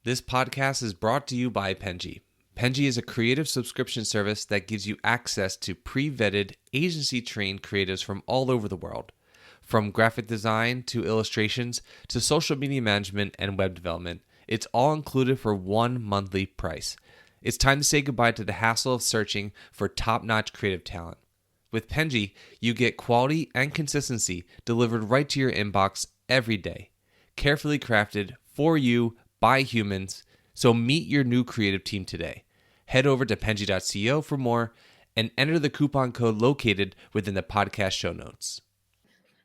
This podcast is brought to you by Penji. Penji is a creative subscription service that gives you access to pre-vetted, agency-trained creatives from all over the world. From graphic design to illustrations to social media management and web development, it's all included for one monthly price. It's time to say goodbye to the hassle of searching for top-notch creative talent. With Penji, you get quality and consistency delivered right to your inbox every day. Carefully crafted for you by humans. So meet your new creative team today. Head over to penji.co for more and enter the coupon code located within the podcast show notes.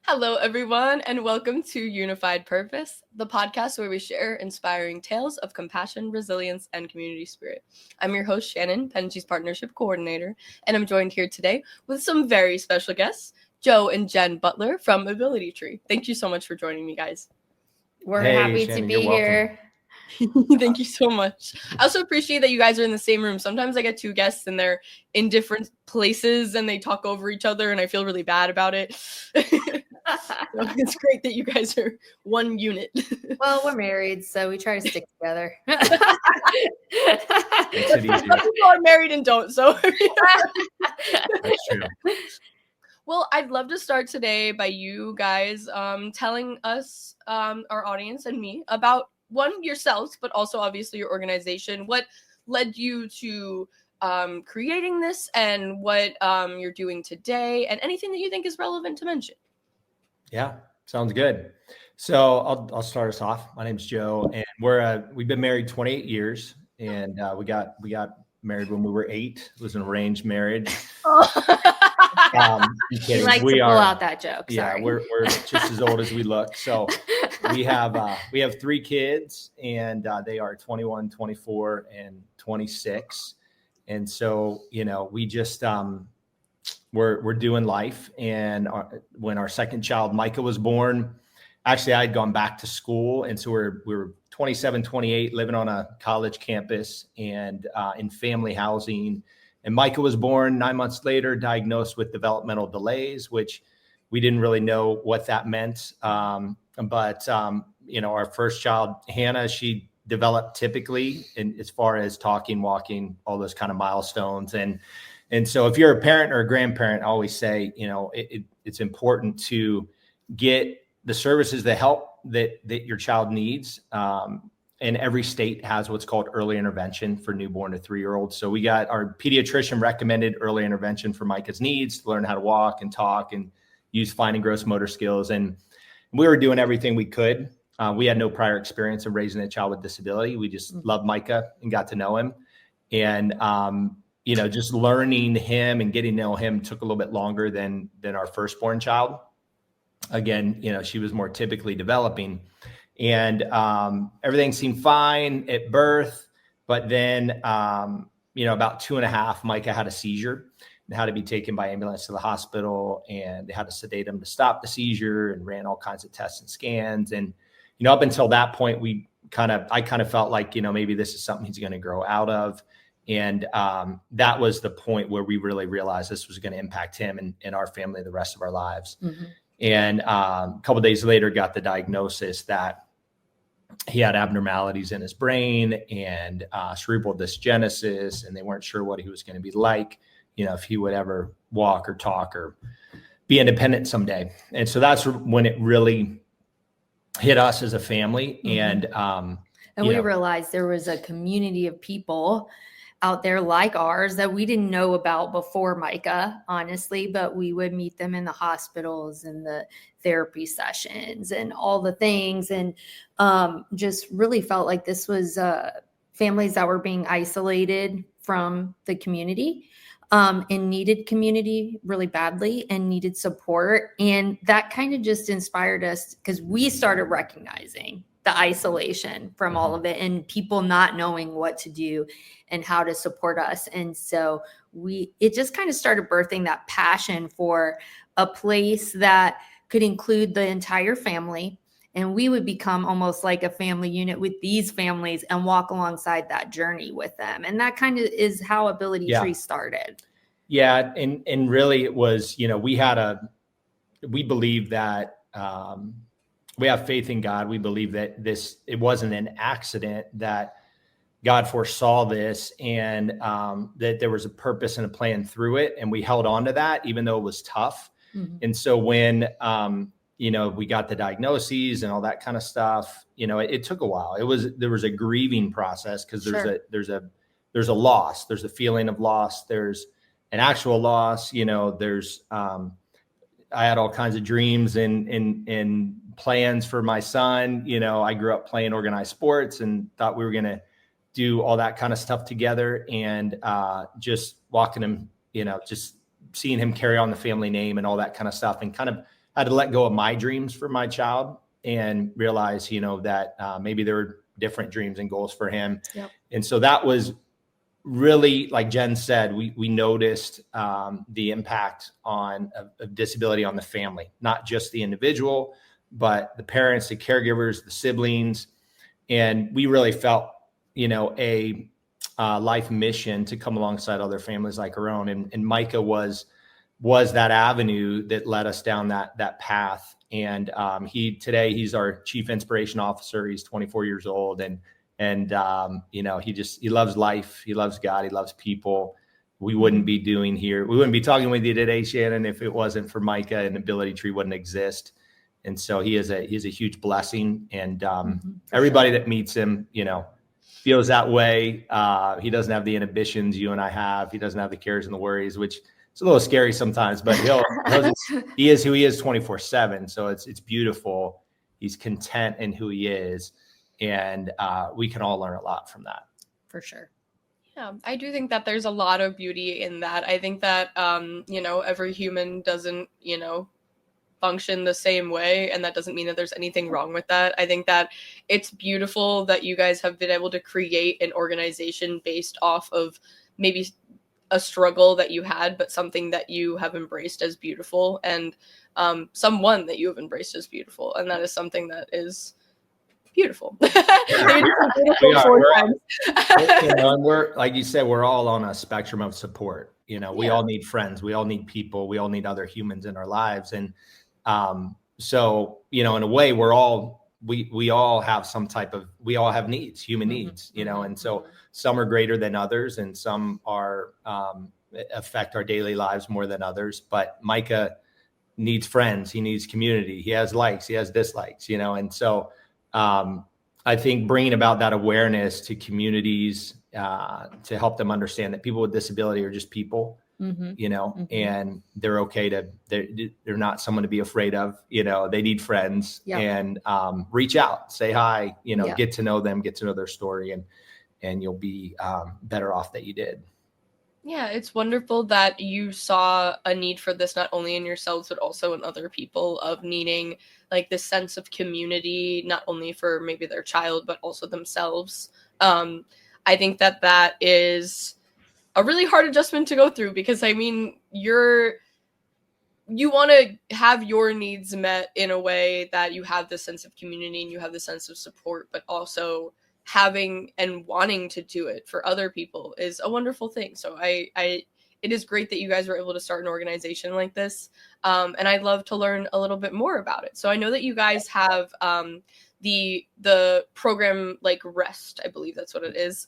Hello, everyone, and welcome to Unified Purpose, the podcast where we share inspiring tales of compassion, resilience, and community spirit. I'm your host, Shannon, Penji's Partnership Coordinator, and I'm joined here today with some very special guests, Joe and Jen Butler from Ability Tree. Thank you so much for joining me, guys. We're happy Shannon, to be here. Thank you so much. I also appreciate that you guys are in the same room. Sometimes I get two guests and they're in different places and they talk over each other and I feel really bad about it. So it's great that you guys are one unit. Well, we're married, so we try to stick together. Makes it easier. Some people are married and don't, so. That's true. Well, I'd love to start today by you guys telling us, our audience and me, about one, yourselves, but also obviously your organization. What led you to creating this and what you're doing today and anything that you think is relevant to mention. Yeah, sounds good. So I'll start us off. My name's Joe, and we've been married 28 years, and we got married when we were 8. It was an arranged marriage. You like to pull out that joke. Sorry. Yeah, we're just as old as we look. So we have 3 kids, and they are 21, 24, and 26. And so, we just we're doing life. And when our second child, Micah, was born, actually I had gone back to school, and so we were 27, 28, living on a college campus and in family housing. And Micah was born 9 months later, diagnosed with developmental delays, which we didn't really know what that meant. But our first child, Hannah, she developed typically as far as talking, walking, all those kind of milestones. And so if you're a parent or a grandparent, I always say, it's important to get the services, the help that your child needs. And every state has what's called early intervention for newborn to 3-year-olds. So we got our pediatrician recommended early intervention for Micah's needs to learn how to walk and talk and use fine and gross motor skills. And we were doing everything we could. We had no prior experience of raising a child with disability. We just loved Micah and got to know him. And, just learning him and getting to know him took a little bit longer than our firstborn child. Again, she was more typically developing. And everything seemed fine at birth, but then, about 2.5, Micah had a seizure and had to be taken by ambulance to the hospital, and they had to sedate him to stop the seizure and ran all kinds of tests and scans. And, up until that point, I kind of felt like, maybe this is something he's going to grow out of. And that was the point where we really realized this was going to impact him and our family the rest of our lives. Mm-hmm. And a couple of days later, got the diagnosis that he had abnormalities in his brain and cerebral dysgenesis, and they weren't sure what he was going to be like, if he would ever walk or talk or be independent someday. And so that's when it really hit us as a family. Mm-hmm. And we realized there was a community of people out there like ours that we didn't know about before Micah, honestly, but we would meet them in the hospitals and the therapy sessions and all the things. And just really felt like this was families that were being isolated from the community and needed community really badly and needed support. And that kind of just inspired us because we started recognizing the isolation from all of it and people not knowing what to do and how to support us. And so it just kind of started birthing that passion for a place that could include the entire family. And we would become almost like a family unit with these families and walk alongside that journey with them. And that kind of is how Ability Tree started. Yeah. And really it was, we believe that we have faith in God. We believe that it wasn't an accident, that God foresaw this, and that there was a purpose and a plan through it. And we held on to that, even though it was tough. Mhm. And so when, we got the diagnoses and all that kind of stuff, it took a while. There was a grieving process, because Sure. there's a loss. There's a feeling of loss. There's an actual loss. I had all kinds of dreams and plans for my son. I grew up playing organized sports and thought we were going to do all that kind of stuff together, and just walking him, just seeing him carry on the family name and all that kind of stuff, and kind of had to let go of my dreams for my child and realize, that maybe there were different dreams and goals for him. Yep. And so that was really, like Jen said, we noticed the impact of disability on the family, not just the individual, but the parents, the caregivers, the siblings. And we really felt, a life mission to come alongside other families like our own. And Micah was that avenue that led us down that path. And today he's our chief inspiration officer. He's 24 years old, and he loves life. He loves God. He loves people. We wouldn't be talking with you today, Shannon, if it wasn't for Micah, and Ability Tree wouldn't exist. And so he is a huge blessing. And everybody that meets him, feels that way. He doesn't have the inhibitions you and I have. He doesn't have the cares and the worries, which is a little scary sometimes, but he is who he is 24/7. So it's beautiful. He's content in who he is. And we can all learn a lot from that. For sure. Yeah, I do think that there's a lot of beauty in that. I think that, every human doesn't, function the same way, and that doesn't mean that there's anything wrong with that. I think that it's beautiful that you guys have been able to create an organization based off of maybe a struggle that you had, but something that you have embraced as beautiful, and someone that you have embraced as beautiful. And that is something that is beautiful. And we're, like you said, we're all on a spectrum of support. We all need friends. We all need people. We all need other humans in our lives. And so, in a way, we all have we all have needs, human needs, and so some are greater than others, and some are affect our daily lives more than others. But Micah needs friends. He needs community. He has likes. He has dislikes, and so I think bringing about that awareness to communities to help them understand that people with disability are just people, and they're okay they're not someone to be afraid of. They need friends, and reach out, say hi, get to know them, get to know their story, and you'll be better off that you did. Yeah, it's wonderful that you saw a need for this, not only in yourselves, but also in other people, of needing like this sense of community, not only for maybe their child, but also themselves. I think that is a really hard adjustment to go through, because I mean, you want to have your needs met in a way that you have this sense of community and you have the sense of support, but also having and wanting to do it for other people is a wonderful thing. So it is great that you guys were able to start an organization like this. And I'd love to learn a little bit more about it. So I know that you guys have the program like REST, I believe that's what it is.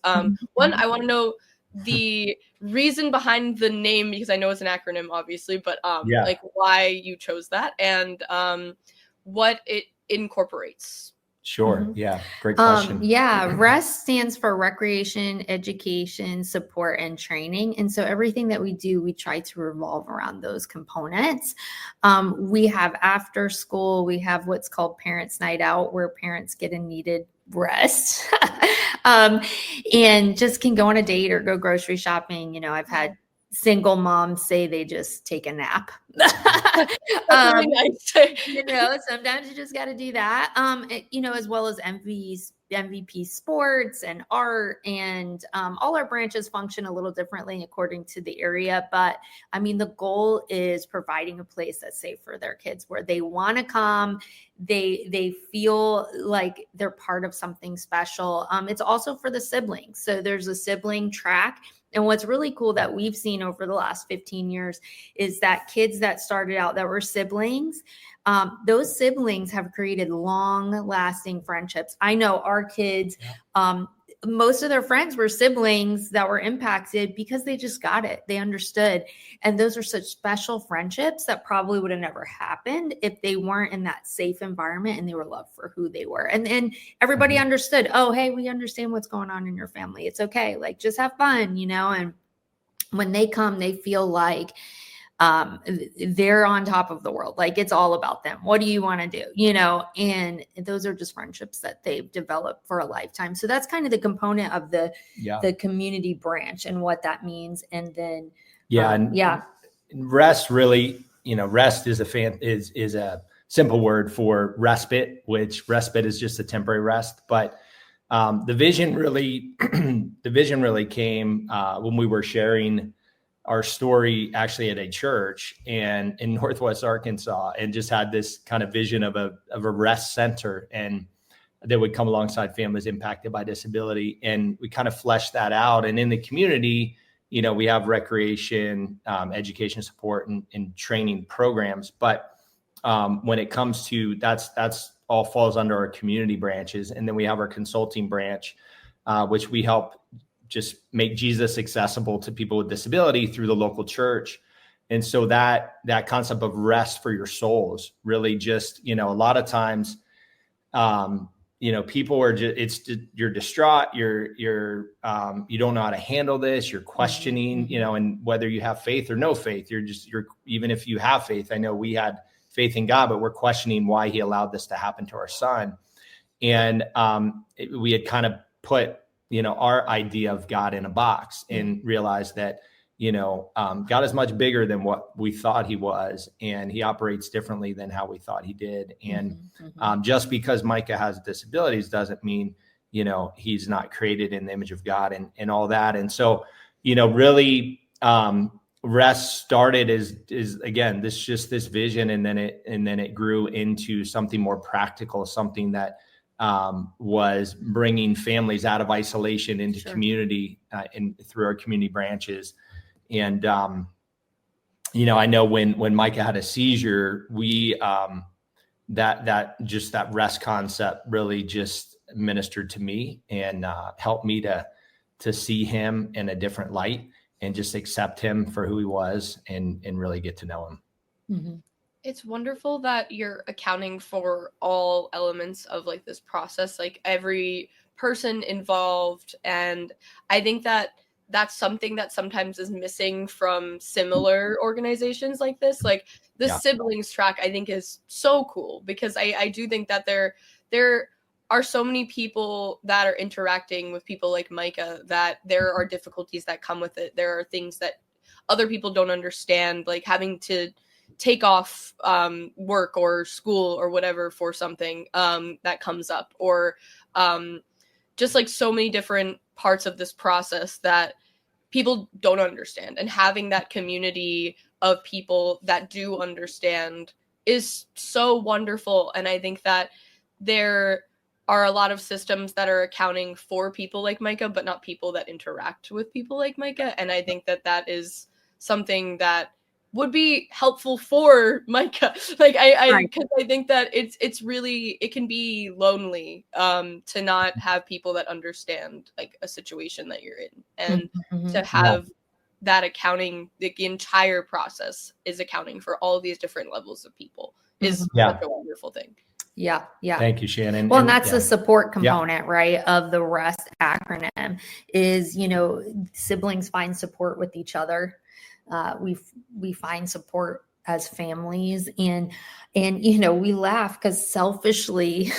One, I want to know the reason behind the name, because I know it's an acronym, obviously, but like why you chose that, and what it incorporates. Sure. Yeah. Great question. REST stands for Recreation, Education, Support, and Training. And so everything that we do, we try to revolve around those components. We have after school, we have what's called Parents' Night Out, where parents get a needed rest and just can go on a date or go grocery shopping. I've had single moms say they just take a nap. That's really nice. Sometimes you just got to do that. As well as MVP sports and art, and all our branches function a little differently according to the area. But I mean, the goal is providing a place that's safe for their kids, where they want to come, they feel like they're part of something special. It's also for the siblings. So there's a sibling track. And what's really cool that we've seen over the last 15 years is that kids that started out that were siblings, those siblings have created long lasting friendships. I know our kids, most of their friends were siblings that were impacted because they just got it. They understood. And those are such special friendships that probably would have never happened if they weren't in that safe environment and they were loved for who they were. And everybody understood, oh, hey, we understand what's going on in your family. It's okay. Like, just have fun, and when they come, they feel like they're on top of the world. Like, it's all about them. What do you want to do? And those are just friendships that they've developed for a lifetime. So that's kind of the component of the community branch and what that means. And then, rest really, rest is a simple word for respite, which respite is just a temporary rest. But the vision really came when we were sharing our story actually at a church and in Northwest Arkansas, and just had this kind of vision of a rest center, and that would come alongside families impacted by disability. And we kind of fleshed that out. And in the community, we have recreation, education support and training programs. But when it comes to that's all falls under our community branches. And then we have our consulting branch, which we help just make Jesus accessible to people with disability through the local church. And so that concept of rest for your souls really just, a lot of times, people are just, you're distraught, you don't know how to handle this, you're questioning, and whether you have faith or no faith, even if you have faith, I know we had faith in God, but we're questioning why he allowed this to happen to our son. And we had kind of put, our idea of God in a box and realized that, God is much bigger than what we thought he was, and he operates differently than how we thought he did. And just because Micah has disabilities doesn't mean, he's not created in the image of God and all that. And so, really, rest started is again, this vision, and then it grew into something more practical, something that was bringing families out of isolation into community through our community branches. And, I know when Micah had a seizure, we, that rest concept really just ministered to me and, helped me to see him in a different light and just accept him for who he was and really get to know him. Mm-hmm. It's wonderful that you're accounting for all elements of like this process, like every person involved. And I think that that's something that sometimes is missing from similar organizations like this. Like the siblings track, I think is so cool, because I do think that there are so many people that are interacting with people like Micah, that there are difficulties that come with it. There are things that other people don't understand, like having to take off work or school or whatever for something that comes up, or just like so many different parts of this process that people don't understand. And having that community of people that do understand is so wonderful. And I think that there are a lot of systems that are accounting for people like Micah, but not people that interact with people like Micah. And I think that that is something that would be helpful for Micah. Like because I think that it's really, it can be lonely to not have people that understand like a situation that you're in, and to have that accounting, the entire process is accounting for all these different levels of people is such a wonderful thing. Yeah. Thank you, Shannon. Well, and that's the support component, right, of the REST acronym is, siblings find support with each other. We find support as families, and we laugh because selfishly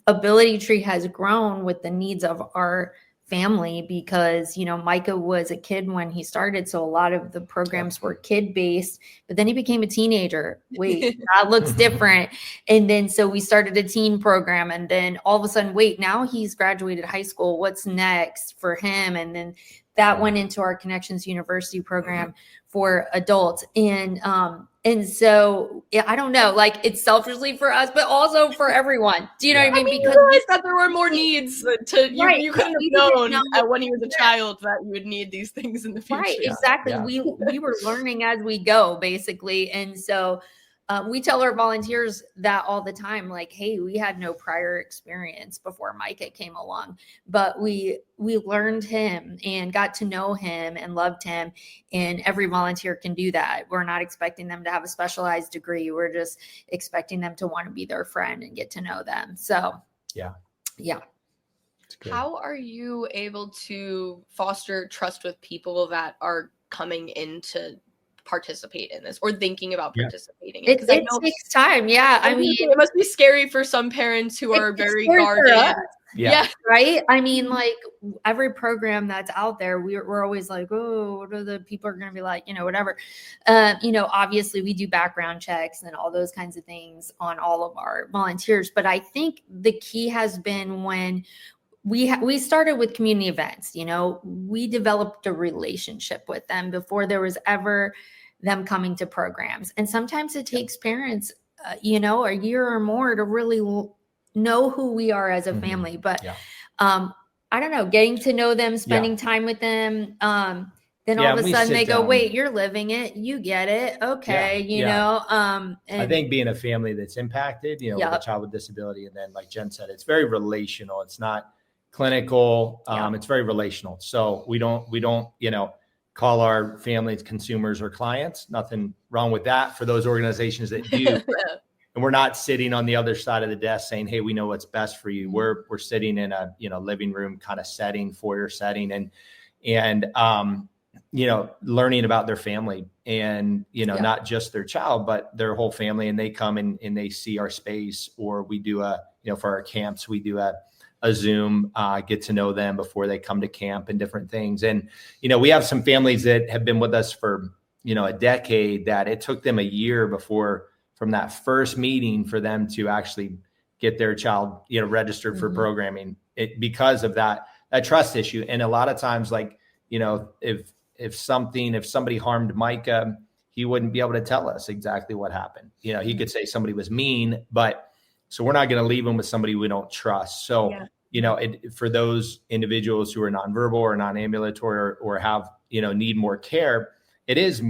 Ability Tree has grown with the needs of our family, because Micah was a kid when he started, so a lot of the programs were kid based, but then he became a teenager. Wait, that looks different. And then so we started a teen program, and then all of a sudden, wait, now he's graduated high school, what's next for him? And then that went into our Connections University program for adults. And And so, yeah, I don't know, like it's selfishly for us, but also for everyone. Do you know what I mean? Because you realized that there were more needs Right. you couldn't have known when you were a child that you would need these things in the future. Right, exactly. Yeah. We were learning as we go, basically. And so we tell our volunteers that all the time, like, hey, we had no prior experience before Micah came along, but we learned him and got to know him and loved him. And every volunteer can do that. We're not expecting them to have a specialized degree. We're just expecting them to want to be their friend and get to know them. So yeah. How are you able to foster trust with people that are coming in to participate in this or thinking about participating in it? It takes time. Yeah. I mean, it must be scary for some parents who are very guarded. Yeah. Right. I mean, like every program that's out there, we're always like, oh, what are the people are going to be like, whatever. Obviously we do background checks and all those kinds of things on all of our volunteers. But I think the key has been when we started with community events, we developed a relationship with them before there was ever them coming to programs. And sometimes it takes parents, a year or more to really know who we are as a family. But I don't know, getting to know them, spending time with them. Then all of a sudden they go, wait, you're living it. You get it. Okay. And I think being a family that's impacted, with a child with disability. And then like Jen said, it's very relational. It's not clinical. It's very relational. So we don't, call our families consumers or clients. Nothing wrong with that for those organizations that do. And we're not sitting on the other side of the desk saying, hey, we know what's best for you. We're sitting in a, living room kind of setting, foyer setting and learning about their family and, not just their child, but their whole family. And they come and they see our space, or we do for our camps, we do a Zoom, get to know them before they come to camp and different things. And, we have some families that have been with us for, a decade, that it took them a year before from that first meeting for them to actually get their child, registered for programming because of that trust issue. And a lot of times, like, if somebody harmed Micah, he wouldn't be able to tell us exactly what happened. He could say somebody was mean, so we're not going to leave them with somebody we don't trust. So, for those individuals who are nonverbal or non-ambulatory or have, need more care, it is,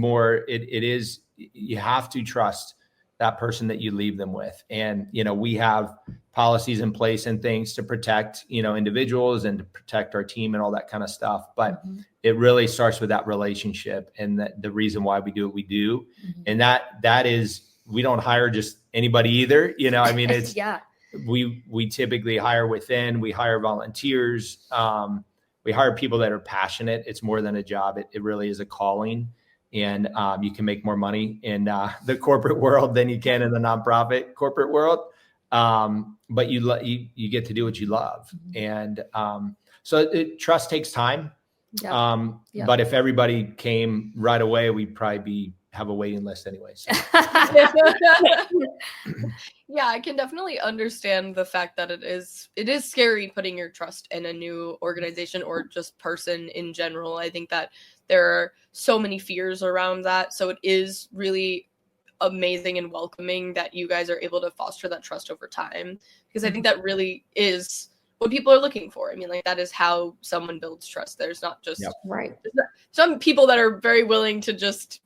you have to trust that person that you leave them with. And, we have policies in place and things to protect, individuals and to protect our team and all that kind of stuff. But it really starts with that relationship and the reason why we do what we do. And that is, we don't hire just anybody either. It's, we typically hire within, we hire volunteers. We hire people that are passionate. It's more than a job. It really is a calling. And you can make more money in the corporate world than you can in the nonprofit corporate world. But you get to do what you love. And so trust takes time. But if everybody came right away, we'd probably have a waiting list anyway. So. Yeah, I can definitely understand the fact that it is scary putting your trust in a new organization or just person in general. I think that there are so many fears around that. So it is really amazing and welcoming that you guys are able to foster that trust over time, because I think that really is what people are looking for. I mean, like, that is how someone builds trust. There's not just some people that are very willing to just,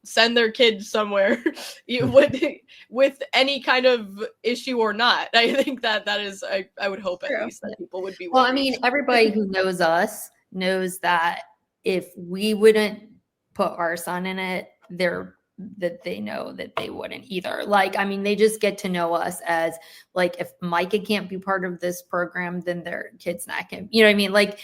send their kids somewhere with any kind of issue or not. I think that is, I would hope at least that people would be. Well, I mean, everybody who knows us knows that if we wouldn't put our son in it, that they know that they wouldn't either. Like, I mean, they just get to know us as, like, if Micah can't be part of this program, then their kid's not going to, you know what I mean? Like,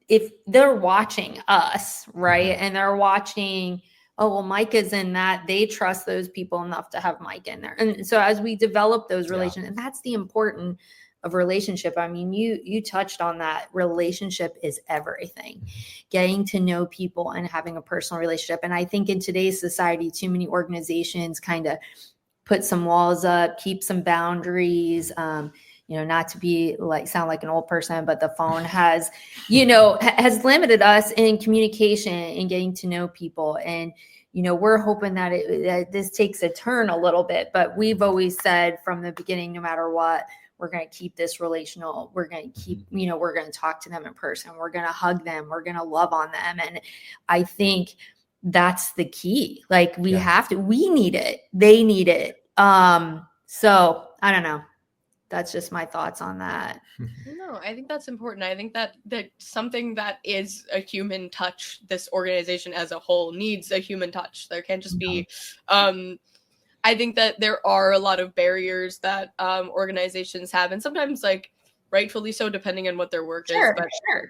if they're watching us, right, and they're watching, oh, well, Micah's in that, they trust those people enough to have Micah in there. And so as we develop those relationships, and that's the important of relationship. I mean, you touched on that. Relationship is everything. Getting to know people and having a personal relationship. And I think in today's society, too many organizations kind of put some walls up, keep some boundaries, not to be sound like an old person, but the phone has limited us in communication and getting to know people. And, we're hoping that that this takes a turn a little bit, but we've always said from the beginning, no matter what, we're going to keep this relational. We're going to keep, we're going to talk to them in person. We're going to hug them. We're going to love on them. And I think that's the key. Like we need it. They need it. So I don't know. That's just my thoughts on that. No, I think that's important. I think that something that is a human touch, this organization as a whole needs a human touch. There can't just be, I think that there are a lot of barriers that organizations have, and sometimes like rightfully so, depending on what their work is.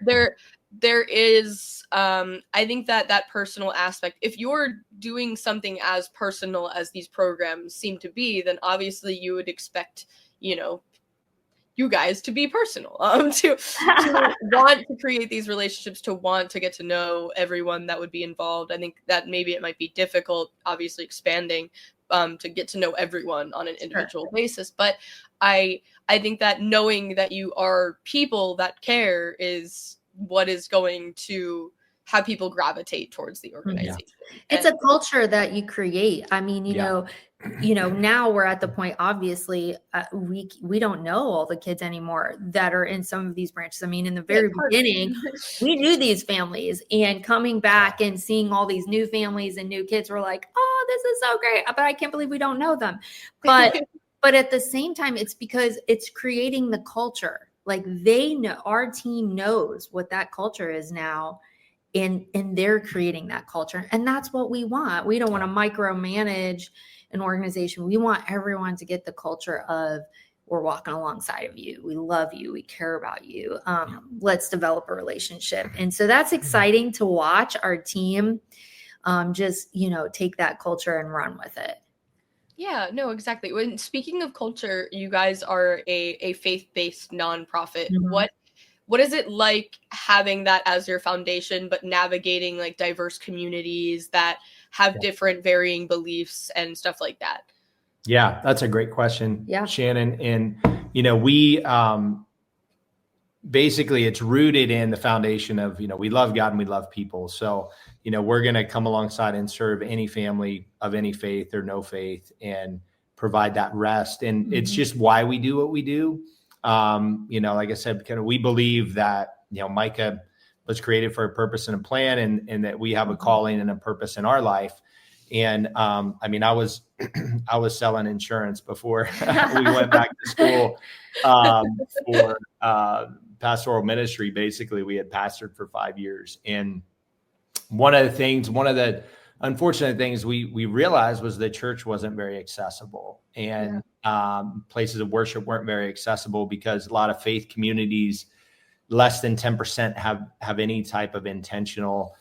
But there is, I think that personal aspect, if you're doing something as personal as these programs seem to be, then obviously you would expect, you guys to be personal, to want to create these relationships, to want to get to know everyone that would be involved. I think that maybe it might be difficult, obviously expanding, to get to know everyone on an individual basis. But I think that knowing that you are people that care is what is going to have people gravitate towards the organization. It's a culture that you create. I mean, now we're at the point, obviously, we don't know all the kids anymore that are in some of these branches. I mean, in the very beginning, we knew these families, and coming back and seeing all these new families and new kids, we're like, oh, this is so great. But I can't believe we don't know them. But at the same time, it's because it's creating the culture. Like they know, our team knows what that culture is now. And they're creating that culture. And that's what we want. We don't want to micromanage an organization. We want everyone to get the culture of, we're walking alongside of you. We love you. We care about you. Let's develop a relationship. And so that's exciting to watch our team just, take that culture and run with it. Yeah, no, exactly. When speaking of culture, you guys are a faith-based nonprofit. What is it like having that as your foundation, but navigating like diverse communities that have different varying beliefs and stuff like that? Yeah, that's a great question, Shannon. And, we basically it's rooted in the foundation of, we love God and we love people. So, we're going to come alongside and serve any family of any faith or no faith and provide that rest. And it's just why we do what we do. Like I said, we believe that, Micah was created for a purpose and a plan, and that we have a calling and a purpose in our life. And, I was selling insurance before we went back to school, for, pastoral ministry. Basically, we had pastored for 5 years. And one of the unfortunate things we realized was the church wasn't very accessible, and places of worship weren't very accessible because a lot of faith communities, less than 10% have any type of intentional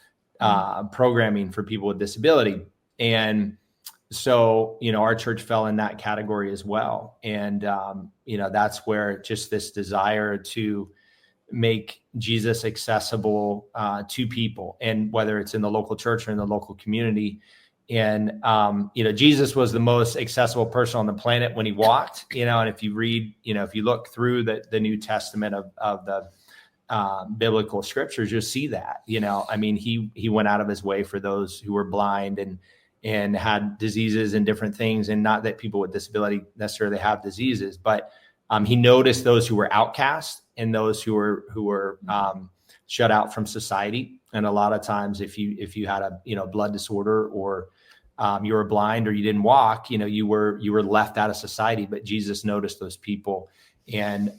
programming for people with disability. And so, our church fell in that category as well. And, that's where just this desire to make Jesus accessible to people, and whether it's in the local church or in the local community. And, Jesus was the most accessible person on the planet when he walked, and if you read, if you look through the New Testament of the biblical scriptures, you'll see that, he went out of his way for those who were blind and had diseases and different things. And not that people with disability necessarily have diseases, but he noticed those who were outcast and those who were shut out from society. And a lot of times, if you had a blood disorder, or you were blind, or you didn't walk, you were left out of society. But Jesus noticed those people, and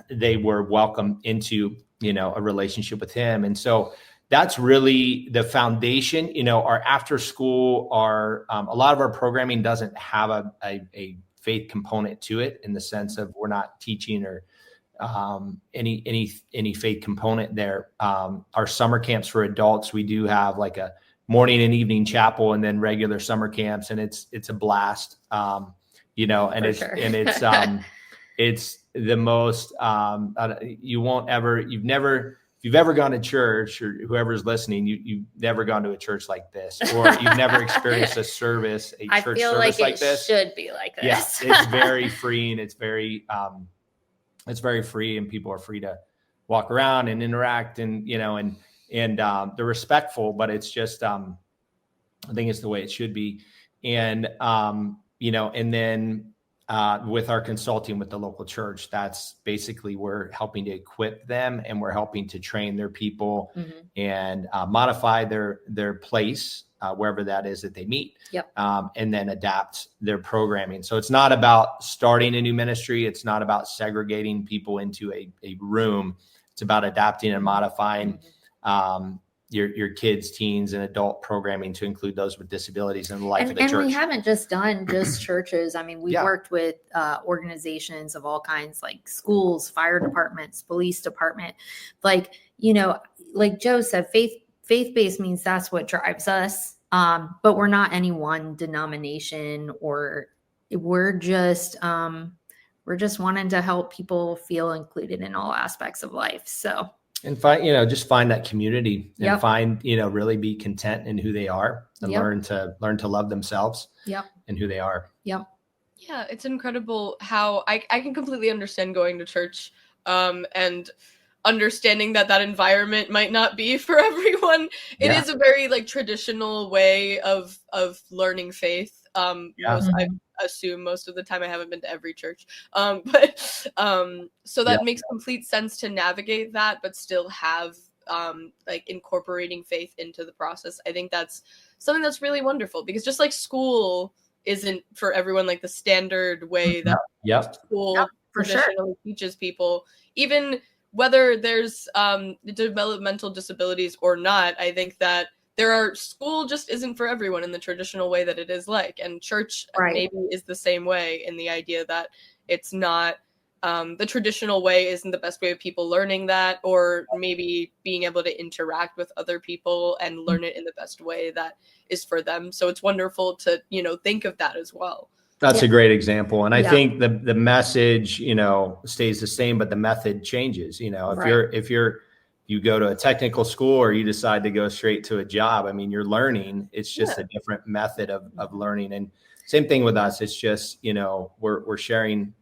they were welcomed into a relationship with him. And so that's really the foundation. Our after school, a lot of our programming doesn't have a faith component to it, in the sense of we're not teaching or any faith component there. Our summer camps for adults, we do have like a morning and evening chapel, and then regular summer camps, and it's a blast. And it's the most, if you've ever gone to church, or whoever's listening, you've never gone to a church like this, or you've never experienced a church service like this. Should be like this. Yes, it's very free, and it's very free, and people are free to walk around and interact, and they're respectful, but it's just, I think it's the way it should be. And, and then with our consulting with the local church, that's basically we're helping to equip them, and we're helping to train their people and modify their place wherever that is that they meet, and then adapt their programming. So it's not about starting a new ministry. It's not about segregating people into a room. It's about adapting and modifying your kids, teens, and adult programming to include those with disabilities in the life of the church. And we haven't just done just churches. I mean, we've worked with organizations of all kinds, like schools, fire departments, police department. Like, like Joe said, faith-based means that's what drives us. But we're not any one denomination, or we're just wanting to help people feel included in all aspects of life. So. And just find that community and find, really be content in who they are and learn to love themselves and who they are. Yeah. It's incredible how I can completely understand going to church, and understanding that environment might not be for everyone. It is a very traditional way of learning faith. I assume most of the time. I haven't been to every church, but so that makes complete sense to navigate that, but still have incorporating faith into the process. I think that's something that's really wonderful, because just like school isn't for everyone, like the standard way that school traditionally teaches people, even whether there's developmental disabilities or not. I think that school just isn't for everyone in the traditional way that it is and church maybe is the same way, in the idea that it's not the traditional way isn't the best way of people learning that, or maybe being able to interact with other people and learn it in the best way that is for them. So it's wonderful to, think of that as well. That's a great example. And I think the message, stays the same, but the method changes. If you go to a technical school or you decide to go straight to a job, I mean, you're learning. It's just a different method of learning. And same thing with us. It's just, we're sharing,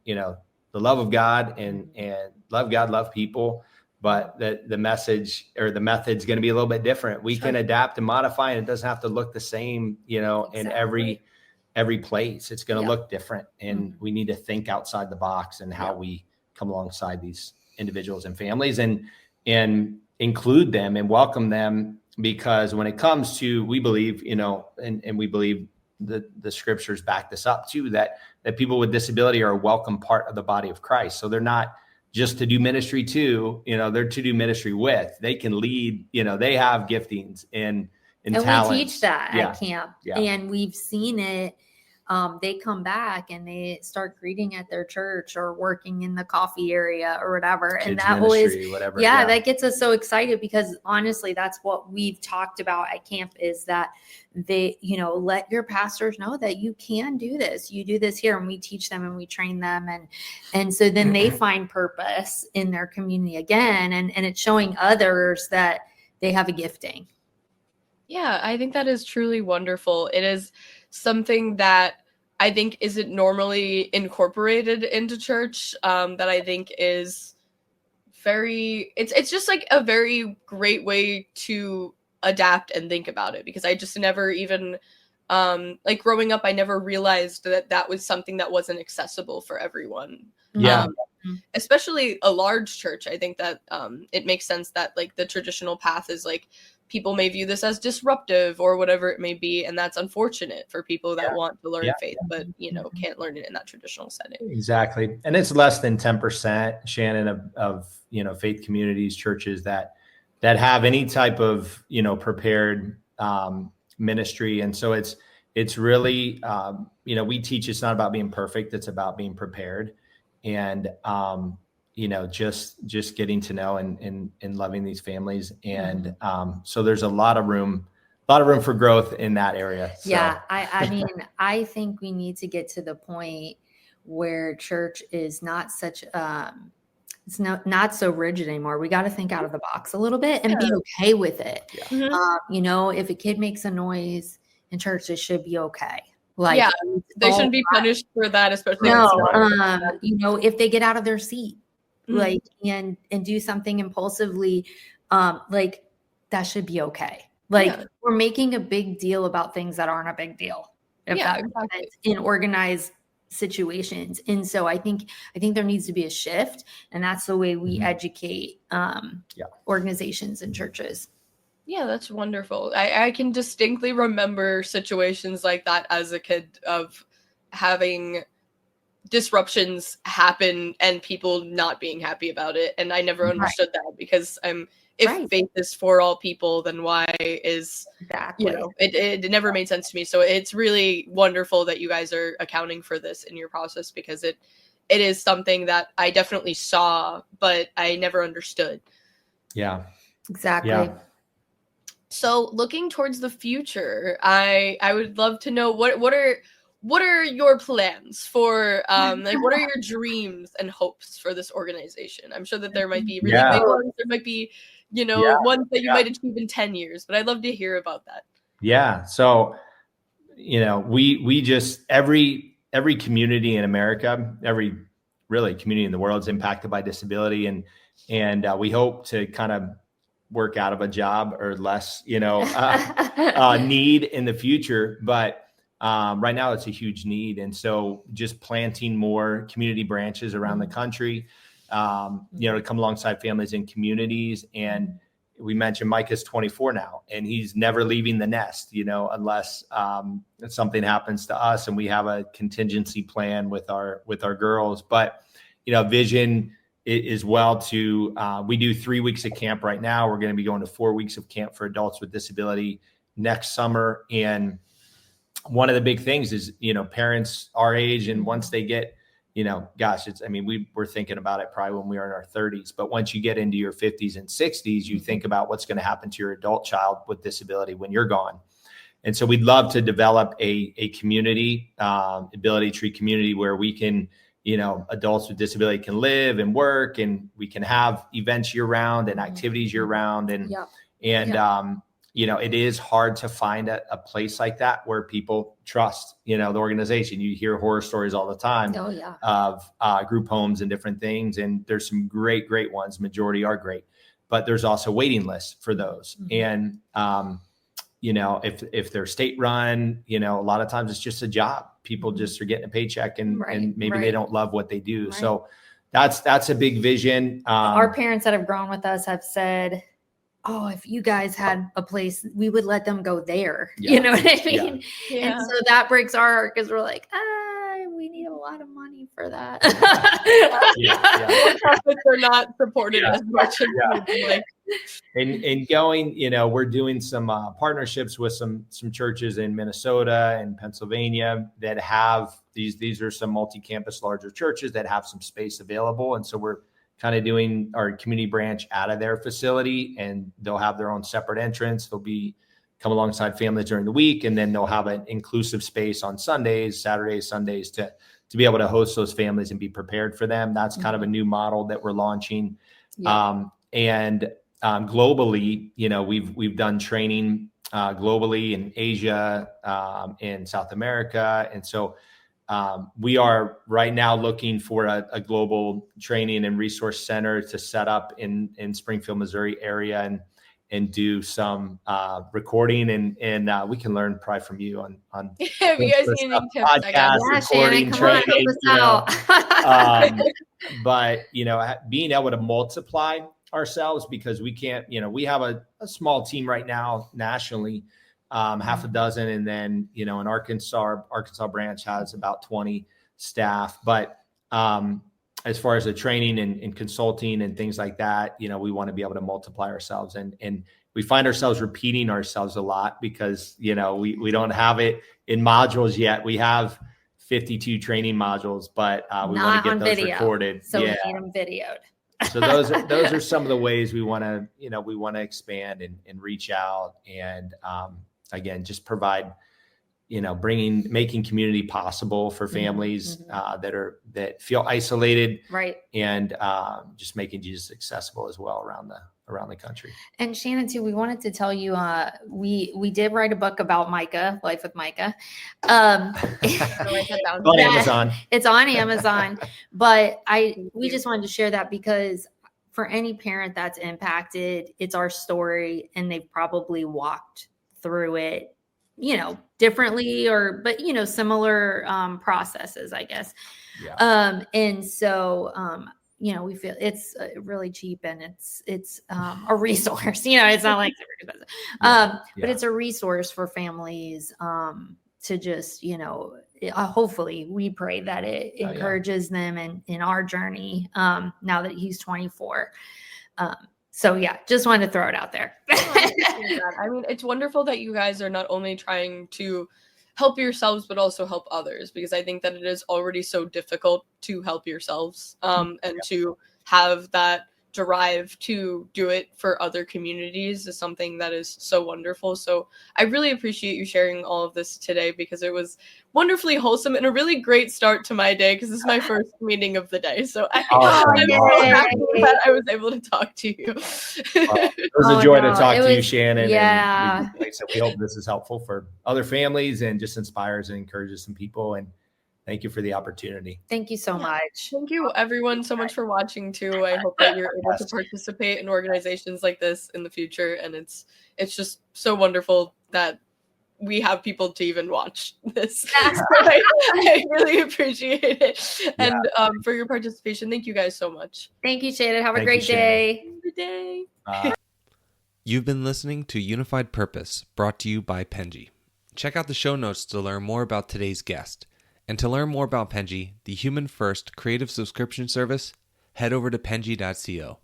the love of God and love God, love people. But the message or the method's going to be a little bit different. We can adapt and modify, and it doesn't have to look the same, in every place. It's going to look different. And we need to think outside the box and how we come alongside these individuals and families and include them and welcome them, because when it comes to, we believe, and we believe the scriptures back this up too, that people with disability are a welcome part of the body of Christ. So they're not just to do ministry to, they're to do ministry with. They can lead, they have giftings and talents. We teach that at camp, and we've seen it. They come back and they start greeting at their church or working in the coffee area or whatever. Kids and that ministry, always, whatever, that gets us so excited, because honestly, that's what we've talked about at camp, is that they, let your pastors know that you can do this. You do this here, and we teach them and we train them. And so then they find purpose in their community again. And it's showing others that they have a gifting. Yeah, I think that is truly wonderful. It is something that I think isn't normally incorporated into church, that I think is it's just a very great way to adapt and think about it, because I just never even, growing up, I never realized that was something that wasn't accessible for everyone. Especially a large church. I think that it makes sense that the traditional path is people may view this as disruptive or whatever it may be. And that's unfortunate for people that want to learn faith, but, can't learn it in that traditional setting. Exactly. And it's less than 10%, Shannon, of faith communities, churches that have any type of, prepared ministry. And so it's really, we teach it's not about being perfect. It's about being prepared. And, just getting to know and loving these families. And so there's a lot of room for growth in that area. So. Yeah. I mean, I think we need to get to the point where church is not such, it's not so rigid anymore. We got to think out of the box a little bit and be okay with it. Yeah. If a kid makes a noise in church, it should be okay. They shouldn't be punished for that, especially. If they get out of their seat, and do something impulsively, that should be okay. Like Yeah. we're making a big deal about things that aren't a big deal. If Yeah, that makes exactly. sense, in organized situations. And so I think there needs to be a shift, and that's the way we educate organizations and churches. Yeah, that's wonderful. I can distinctly remember situations like that as a kid, of having disruptions happen and people not being happy about it. And I never understood that, because if faith is for all people, then why is, Exactly. it never made sense to me. So it's really wonderful that you guys are accounting for this in your process, because it is something that I definitely saw, but I never understood. Yeah. Exactly. Yeah. So looking towards the future, I would love to know what are your plans for, like, what are your dreams and hopes for this organization? I'm sure that there might be really big ones. There might be, ones that you might achieve in 10 years, but I'd love to hear about that. Yeah. So, we just, every community in America, every really community in the world is impacted by disability. And we hope to kind of work out of a job or less, need in the future. But right now it's a huge need. And so just planting more community branches around the country, to come alongside families and communities. And we mentioned Micah's 24 now, and he's never leaving the nest, unless something happens to us and we have a contingency plan with our girls. But, vision is we do 3 weeks of camp right now. We're going to be going to 4 weeks of camp for adults with disability next summer. And one of the big things is, parents our age, and once they get, we were thinking about it probably when we were in our 30s, but once you get into your 50s and 60s, you think about what's going to happen to your adult child with disability when you're gone. And so we'd love to develop a community, ability tree community, where we can, adults with disability can live and work, and we can have events year round and activities year round. And, it is hard to find a place like that where people trust, the organization. You hear horror stories all the time of group homes and different things. And there's some great ones. Majority are great, but there's also waiting lists for those. And, if they're state run, a lot of times it's just a job. People just are getting a paycheck and maybe they don't love what they do. Right. So that's a big vision. Our parents that have grown with us have said, oh, if you guys had a place, we would let them go there. Yeah. You know what I mean? Yeah. And so that breaks our heart, because we're like, we need a lot of money for that. Profits are not supported as much as like. And going, we're doing some partnerships with some churches in Minnesota and Pennsylvania that have these are some multi-campus larger churches that have some space available. And so we're kind of doing our community branch out of their facility, and they'll have their own separate entrance. They'll come alongside families during the week, and then they'll have an inclusive space on Sundays, Saturdays, Sundays to be able to host those families and be prepared for them. That's kind of a new model that we're launching. Yeah. Globally, we've done training globally in Asia, in South America. And so we are right now looking for a global training and resource center to set up in Springfield, Missouri area, and do some recording, and we can learn probably from you on if you guys need any tips, podcast recording, training, but being able to multiply ourselves, because we can't, we have a small team right now nationally, half a dozen, and then in Arkansas branch has about 20 staff. But as far as the training and consulting and things like that, we want to be able to multiply ourselves, and we find ourselves repeating ourselves a lot, because we don't have it in modules yet. We have 52 training modules, but we want to get those recorded. So we need them videoed. So those are some of the ways we want to expand and reach out, and again, just provide, making community possible for families that feel isolated, right? And just making Jesus accessible as well around the country. And Shannon, too, we wanted to tell you, we did write a book about Micah, Life with Micah. On Amazon. It's on Amazon, but we just wanted to share that, because for any parent that's impacted, it's our story, and they've probably walked through it, differently but similar processes, I guess. Yeah. And so we feel it's really cheap, and it's a resource. It's not like super expensive, but it's a resource for families to just hopefully we pray that it encourages them in our journey now that he's 24. So yeah, just wanted to throw it out there. I mean, it's wonderful that you guys are not only trying to help yourselves, but also help others, because I think that it is already so difficult to help yourselves and to have that drive to do it for other communities is something that is so wonderful. So I really appreciate you sharing all of this today, because it was wonderfully wholesome and a really great start to my day, because this is my first meeting of the day. So I'm so happy that I was able to talk to you. It was a joy to talk to you, Shannon. Yeah. And like I said, we hope this is helpful for other families and just inspires and encourages some people. And thank you for the opportunity. Thank you so much. Thank you, everyone, so much for watching too. I hope that you're able to participate in organizations like this in the future. And it's just so wonderful that we have people to even watch this. So I really appreciate it. And for your participation, thank you guys so much. Thank you, Shannon. Have a great day. Good day. You've been listening to Unified Purpose, brought to you by Penji. Check out the show notes to learn more about today's guest. And to learn more about Penji, the human-first creative subscription service, head over to penji.co.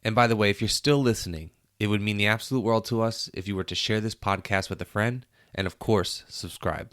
And by the way, if you're still listening, it would mean the absolute world to us if you were to share this podcast with a friend and, of course, subscribe.